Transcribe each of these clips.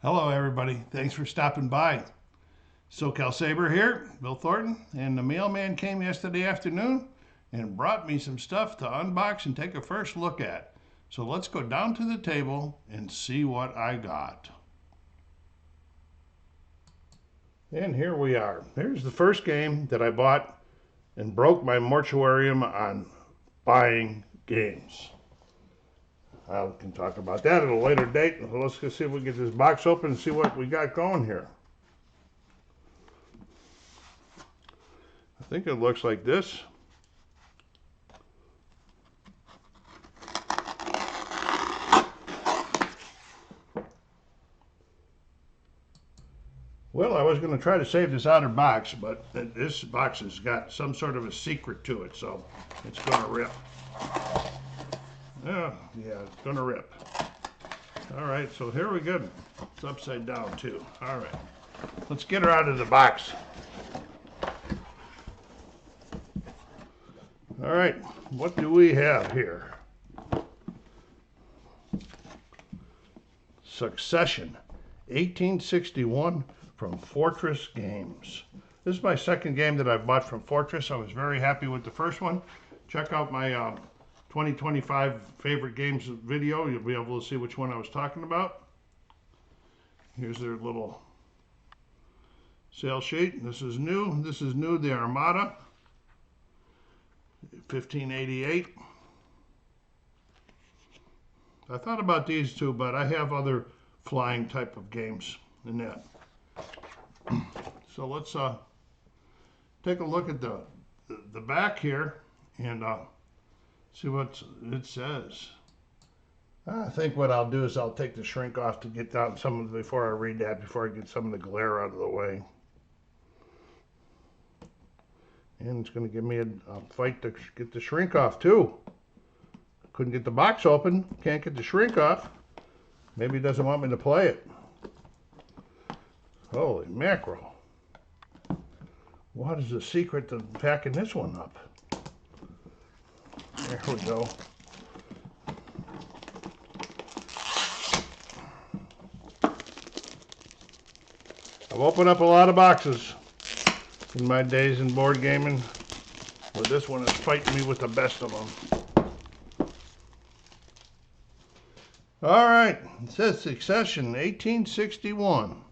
Hello, everybody. Thanks for stopping by. SoCalSabre here, Bill Thornton, and the mailman came yesterday afternoon and brought me some stuff to unbox and take a first look at. So let's go down to the table and see what I got. And here we are. Here's the first game that I bought and broke my mortuarium on buying games. I can talk about that at a later date. Let's go see if we can get this box open and see what we got going here. I think it looks like this. Well, I was going to try to save this outer box, but this box has got some sort of a secret to it, so it's going to rip. Oh, yeah, it's going to rip. All right, so here we go. It's upside down, too. All right, let's get her out of the box. All right, what do we have here? Succession, 1861 from Fortress Games. This is my second game that I've bought from Fortress. I was very happy with the first one. Check out my 2025 favorite games video. You'll be able to see which one I was talking about. Here's their little sale sheet. This is new. This is new, the Armada, 1588. I thought about these two, but I have other flying type of games in that. So let's take a look at the back here and see what it says. I think what I'll do is I'll take the shrink off to get down some of the, before I read that, before I get some of the glare out of the way. And it's going to give me a fight to get the shrink off too. Couldn't get the box open, can't get the shrink off. Maybe he doesn't want me to play it. Holy mackerel. What is the secret to packing this one up? There we go. I've opened up a lot of boxes in my days in board gaming, but this one is fighting me with the best of them. All right, it says Succession 1861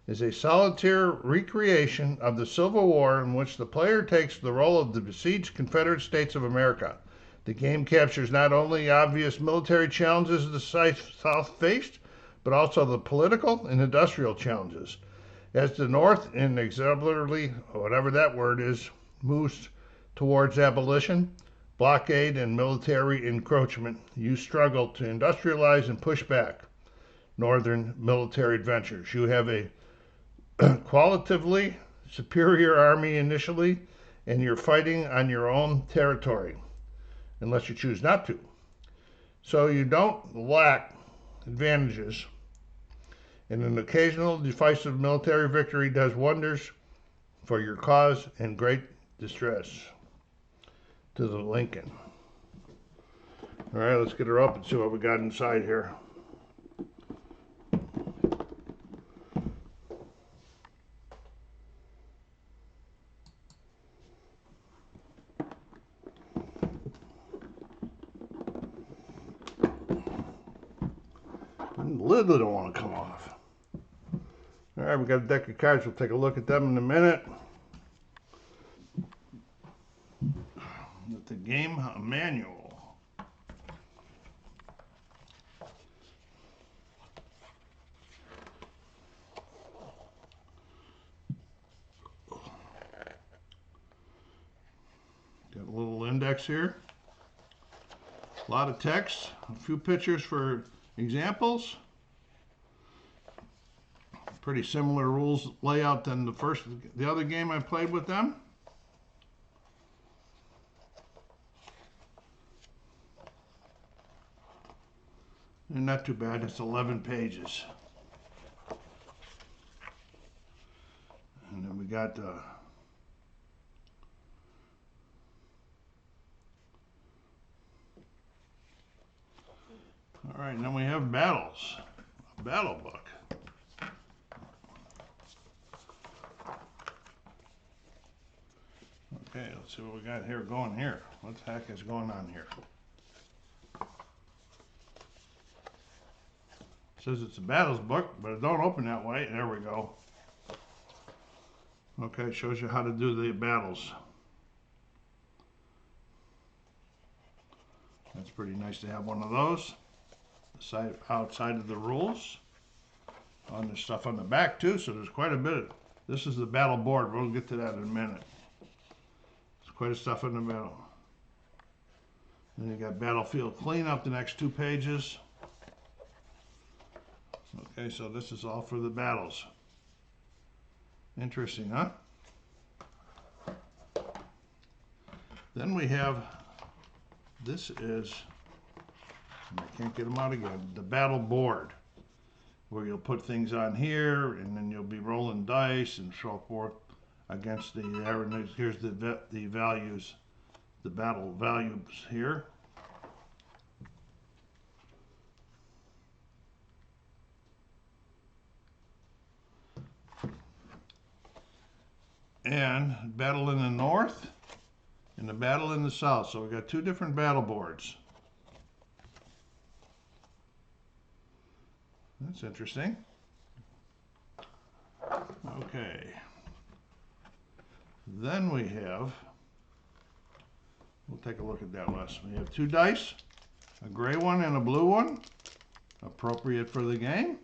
is a solitaire recreation of the Civil War in which the player takes the role of the besieged Confederate States of America. The game captures not only obvious military challenges the South faced, but also the political and industrial challenges. As the North inexorably, whatever that word is, moves towards abolition, blockade, and military encroachment, you struggle to industrialize and push back Northern military adventures. You have a qualitatively superior army initially, and you're fighting on your own territory, unless you choose not to. So you don't lack advantages, and an occasional decisive military victory does wonders for your cause and great distress. To the Lincoln. All right, let's get her up and see what we got inside here. And the lid don't want to come off. All right, we got a deck of cards. We'll take a look at them in a minute. With the game manual. Got a little index here. A lot of text, a few pictures for examples. Pretty similar rules layout than the other game I played with them. And not too bad, it's 11 pages. And then we got all right, and then we have battles, a battle book. Okay, let's see what we got here going here. What the heck is going on here? It says it's a battles book, but it don't open that way. There we go. Okay, it shows you how to do the battles. That's pretty nice to have one of those. Outside of the rules. There's stuff on the back too, so there's quite a bit. This is the battle board. We'll get to that in a minute. There's quite a stuff in the middle. Then you got battlefield cleanup, the next 2 pages. Okay, so this is all for the battles. Interesting, huh? Then we have, this is, I can't get them out again, the battle board, where you'll put things on here, and then you'll be rolling dice and so forth against the, here's the values, the battle values here. And battle in the north and the battle in the south. So we got 2 different battle boards. That's interesting. Okay. Then we have, we'll take a look at that list. We have 2 dice, a gray one and a blue one, appropriate for the game.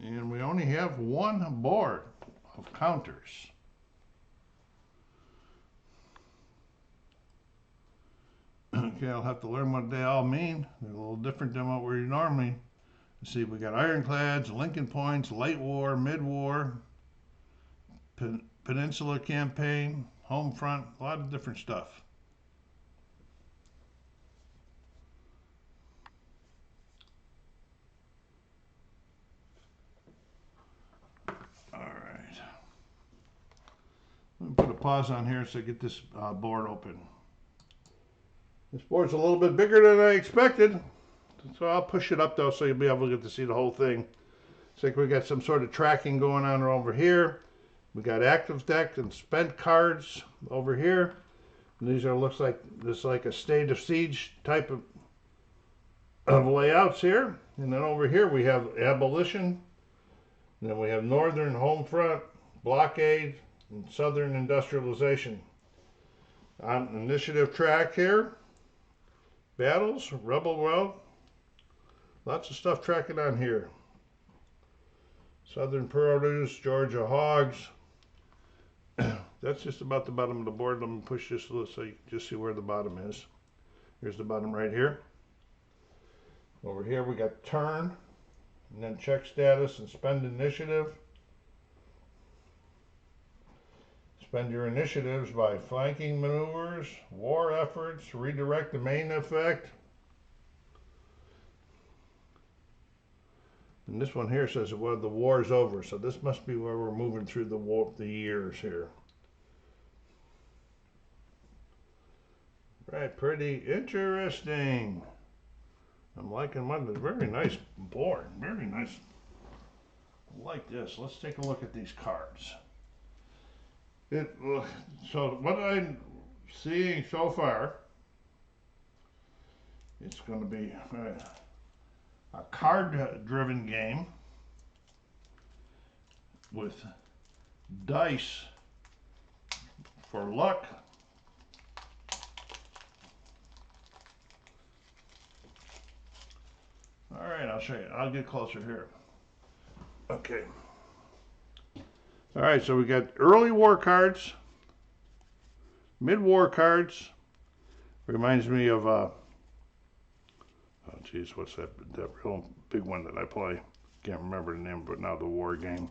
And we only have 1 board of counters. Okay, I'll have to learn what they all mean. They're a little different than what we normally see. We got ironclads, Lincoln Points, light war, mid-war, peninsula campaign, home front, a lot of different stuff. Let me put a pause on here so I get this board open. This board's a little bit bigger than I expected, so I'll push it up though so you'll be able to get to see the whole thing. Looks like we got some sort of tracking going on over here. We got active deck and spent cards over here. And these are, looks like this like a state of siege type of layouts here. And then over here we have abolition. And then we have northern home front, blockade, and southern industrialization. On initiative track here, battles, rebel route, lots of stuff tracking on here. Southern produce, Georgia hogs. That's just about the bottom of the board. Let me push this a little so you can just see where the bottom is. Here's the bottom right here. Over here we got turn, and then check status and spend initiative. Spend your initiatives by flanking maneuvers, war efforts, redirect the main effect. And this one here says, well, the war's over, so this must be where we're moving through the years here. Right, pretty interesting. I'm liking one. Very nice board, very nice. I like this. Let's take a look at these cards. So what I'm seeing so far, it's going to be a card-driven game with dice for luck. All right, I'll show you. I'll get closer here. Okay. All right, so we got early war cards, mid-war cards. Reminds me of, oh geez, what's that real big one that I play? Can't remember the name, but now the war game.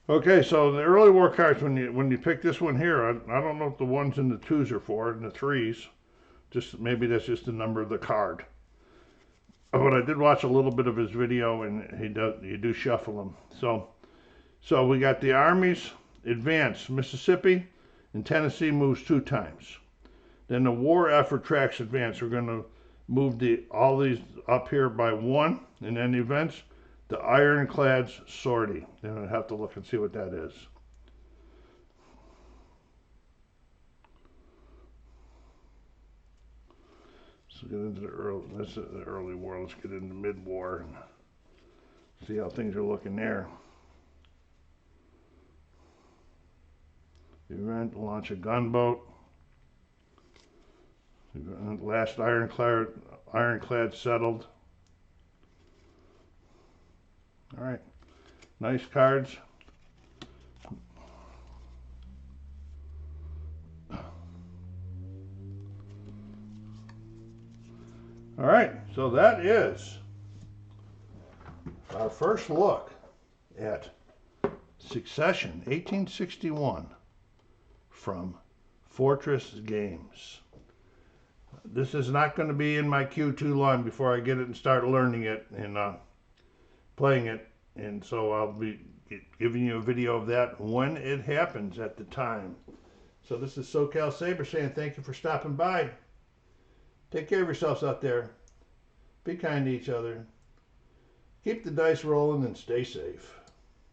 Okay, so the early war cards, when you pick this one here, I don't know what the 1s and the 2s are for, and the 3s. Just maybe that's just the number of the card. But I did watch a little bit of his video, and you do shuffle them. So we got the armies advance. Mississippi and Tennessee moves 2 times. Then the war effort tracks advance. We're going to move all these up here by 1. And then the events, the ironclads sortie. Then I'll have to look and see what that is. Let's get into the early. This is the early war. Let's get into mid-war and see how things are looking there. Event to launch a gunboat. Last ironclad settled. All right, nice cards. All right, so that is our first look at Succession 1861 from Fortress Games. This is not going to be in my queue too long before I get it and start learning it and playing it, and so I'll be giving you a video of that when it happens at the time. So this is SoCalSabre saying thank you for stopping by. Take care of yourselves out there. Be kind to each other. Keep the dice rolling and stay safe.